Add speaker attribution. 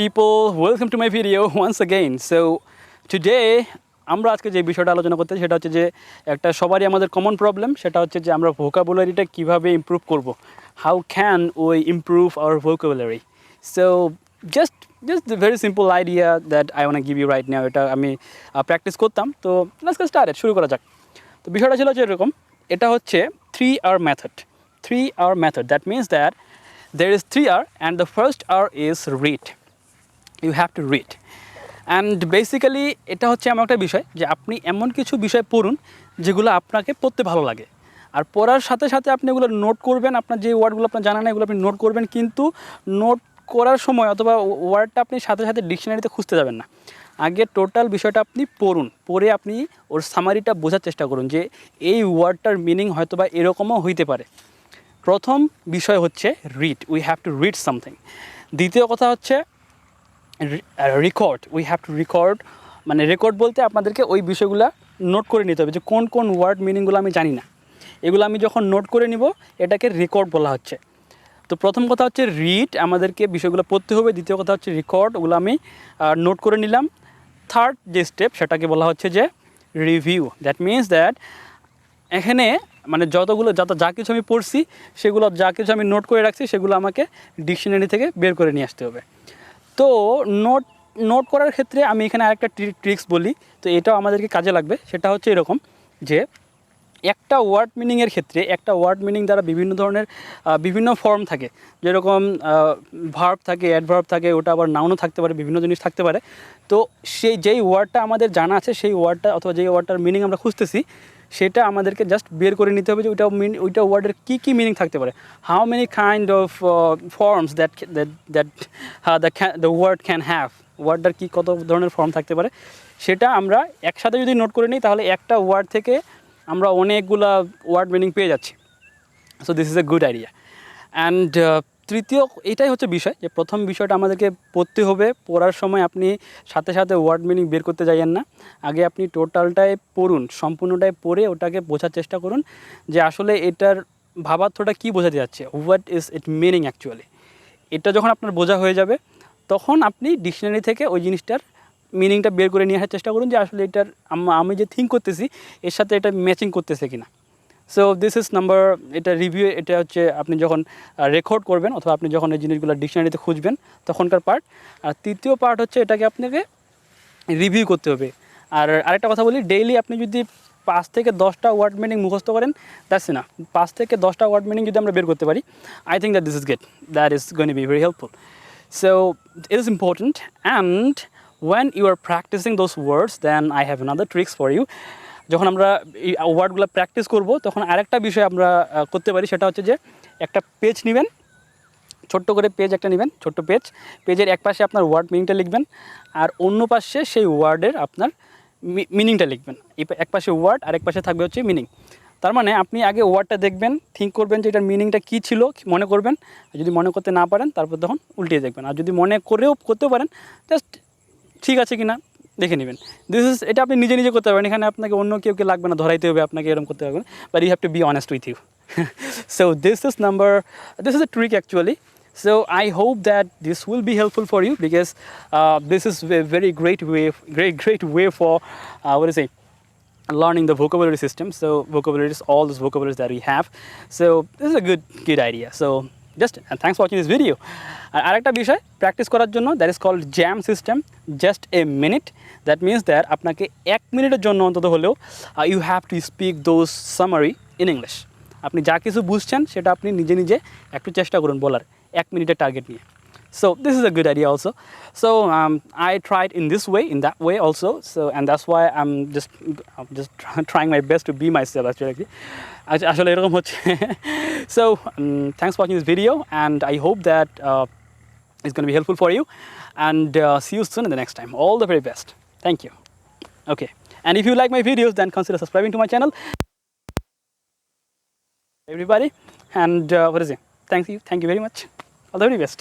Speaker 1: People, welcome to my video once again. So today আমরা আজকে যে বিষয়টা আলোচনা করতে সেটা হচ্ছে যে একটা সবারই আমাদের কমন প্রবলেম, সেটা হচ্ছে যে আমরা ভোকাবুলারিটা কিভাবে ইমপ্রুভ করব। How can we improve our vocabulary? So just just the very simple idea that I want give you right now. এটা আমি প্র্যাকটিস করতাম, তো লেটস গেট স্টার্টেড, শুরু করা যাক। তো বিষয়টা ছিল যে এরকম, এটা হচ্ছে 3R method. 3R method, that means that there is 3R and the first R is read. You have to read. And basically এটা হচ্ছে এমন একটা বিষয় যে আপনি এমন কিছু বিষয় পড়ুন যেগুলো আপনাকে পড়তে ভালো লাগে, আর পড়ার সাথে সাথে আপনি এগুলো নোট করবেন। আপনার যে ওয়ার্ডগুলো আপনার জানা না এগুলো আপনি নোট করবেন, কিন্তু নোট করার সময় অথবা ওয়ার্ডটা আপনি সাথে সাথে ডিকশনারিতে খুঁজতে যাবেন না। আগে টোটাল বিষয়টা আপনি পড়ুন, পড়ে আপনি ওর সামারিটা বোঝার চেষ্টা করুন যে এই ওয়ার্ডটার মিনিং হয়তো বা এরকমও হইতে পারে। প্রথম বিষয় হচ্ছে read, we have to read something. দ্বিতীয় কথা হচ্ছে record, we have to record. মানে রেকর্ড বলতে আপনাদেরকে ওই বিষয়গুলো নোট করে নিতে হবে যে কোন কোন ওয়ার্ড মিনিংগুলো আমি জানি না, এগুলো আমি যখন নোট করে নিব এটাকে রেকর্ড বলা হচ্ছে। তো প্রথম কথা হচ্ছে রিড, আমাদেরকে বিষয়গুলো পড়তে হবে। দ্বিতীয় কথা হচ্ছে রেকর্ড, ওগুলো আমি নোট করে নিলাম। থার্ড যে স্টেপ সেটাকে বলা হচ্ছে যে রিভিউ। দ্যাট মিনস দ্যাট এখানে মানে যা কিছু আমি পড়ছি সেগুলো, যা কিছু আমি নোট করে রাখছি সেগুলো আমাকে ডিকশনারি থেকে বের করে নিয়ে আসতে হবে। তো নোট করার ক্ষেত্রে আমি এখানে আরেকটা ট্রিক্স বলি, তো এটাও আমাদেরকে কাজে লাগবে। সেটা হচ্ছে এরকম যে একটা ওয়ার্ড মিনিংয়ের ক্ষেত্রে, একটা ওয়ার্ড মিনিং দ্বারা বিভিন্ন ধরনের বিভিন্ন ফর্ম থাকে। যেরকম ভার্ব থাকে, অ্যাডভার্ব থাকে, ওটা আবার নাউনও থাকতে পারে, বিভিন্ন জিনিস থাকতে পারে। তো যেই ওয়ার্ডটা আমাদের জানা আছে সেই ওয়ার্ডটা অথবা যেই ওয়ার্ডটার মিনিং আমরা খুঁজতেছি সেটা আমাদেরকে জাস্ট বের করে নিতে হবে যে ওইটা ওয়ার্ডের কী মিনিং থাকতে পারে। How many kind of forms the word can have, ওয়ার্ডটার কত ধরনের ফর্ম থাকতে পারে সেটা আমরা একসাথে যদি নোট করে নিই তাহলে একটা ওয়ার্ড থেকে আমরা অনেকগুলা ওয়ার্ড মিনিং পেয়ে যাচ্ছি। So this is a good idea. And তৃতীয় এটাই হচ্ছে বিষয়, যে প্রথম বিষয়টা আমাদেরকে পড়তে হবে। পড়ার সময় আপনি সাথে সাথে ওয়ার্ড মিনিং বের করতে যাইয়েন না, আগে আপনি টোটালটাই পড়ুন, সম্পূর্ণটাই পড়ে ওটাকে বোঝার চেষ্টা করুন যে আসলে এটার ভাবার্থটা কী বোঝাতে যাচ্ছে, what is it meaning actually. এটা যখন আপনার বোঝা হয়ে যাবে তখন আপনি ডিকশনারি থেকে ওই জিনিসটার মিনিংটা বের করে নিয়ে আসার চেষ্টা করুন যে আসলে এটার আমি যে থিঙ্ক করতেছি এর সাথে এটা ম্যাচিং করতেছে কিনা। সো দিস ইজ নাম্বার, এটা রিভিউ। এটা হচ্ছে আপনি যখন রেকর্ড করবেন অথবা আপনি যখন এই জিনিসগুলো ডিকশনারিতে খুঁজবেন তখনকার পার্ট। আর তৃতীয় পার্ট হচ্ছে এটাকে আপনাকে রিভিউ করতে হবে। আর আরেকটা কথা বলি, ডেইলি আপনি যদি 5 থেকে 10টা ওয়ার্ড মিনিং মুখস্থ করেন, দ্যাটস না, 5 থেকে 10টা ওয়ার্ড মিনিং যদি আমরা বের করতে পারি, I think that this is good, that is going to be very helpful. So it is important, and when you are practicing those words, then I have another tricks for you. যখন আমরা এই ওয়ার্ডগুলো practice করব তখন আরেকটা বিষয় আমরা করতে পারি, সেটা হচ্ছে যে একটা পেজ নেবেন, ছোট্ট করে পেজ একটা নেবেন, ছোট্ট পেজের এক পাশে আপনার ওয়ার্ড মিনিংটা লিখবেন আর অন্য পাশে সেই ওয়ার্ডের আপনার মিনিংটা লিখবেন। এক পাশে ওয়ার্ড আর এক পাশে থাকবে হচ্ছে মিনিং। তার মানে আপনি আগে ওয়ার্ডটা দেখবেন, থিঙ্ক করবেন যে এটার মিনিংটা কী ছিল, মনে করবেন। যদি মনে করতে না পারেন তারপর তখন উল্টিয়ে দেখবেন, আর যদি মনে করতেও পারেন জাস্ট ঠিক আছে কি না দেখে নেবেন। এটা আপনি নিজে নিজে করতে পারবেন, এখানে আপনাকে অন্য কেউ লাগবে না, ধরাইতে হবে আপনাকে, এরকম করতে পারবেন। But you have to be honest with you. So this is a trick actually. So I hope that this will be helpful for you, because this is a very great way for learning the vocabulary system. So vocabularies, all those vocabularies that we have. So this is a good idea. So and thanks for watching this video. আর আরেকটা বিষয় practice করার জন্য, that is called JAM system, just a minute. That means that আপনাকে 1 মিনিটের জন্য অন্তত হলেও you have to speak those summary in English. আপনি যা কিছু বুঝছেন সেটা আপনি নিজে নিজে একটু চেষ্টা করুন বলার, 1 মিনিটের টার্গেট নিয়ে। So this is a good idea also. So I tried in this way, in that way also. So and that's why I'm just trying my best to be myself actually. আসলে এরকম হচ্ছে। So thanks for watching this video, and I hope that it's going to be helpful for you, and see you soon in the next time. All the very best. Thank you. Okay, and if you like my videos, then consider subscribing to my channel, everybody. And thank you very much. All the very best.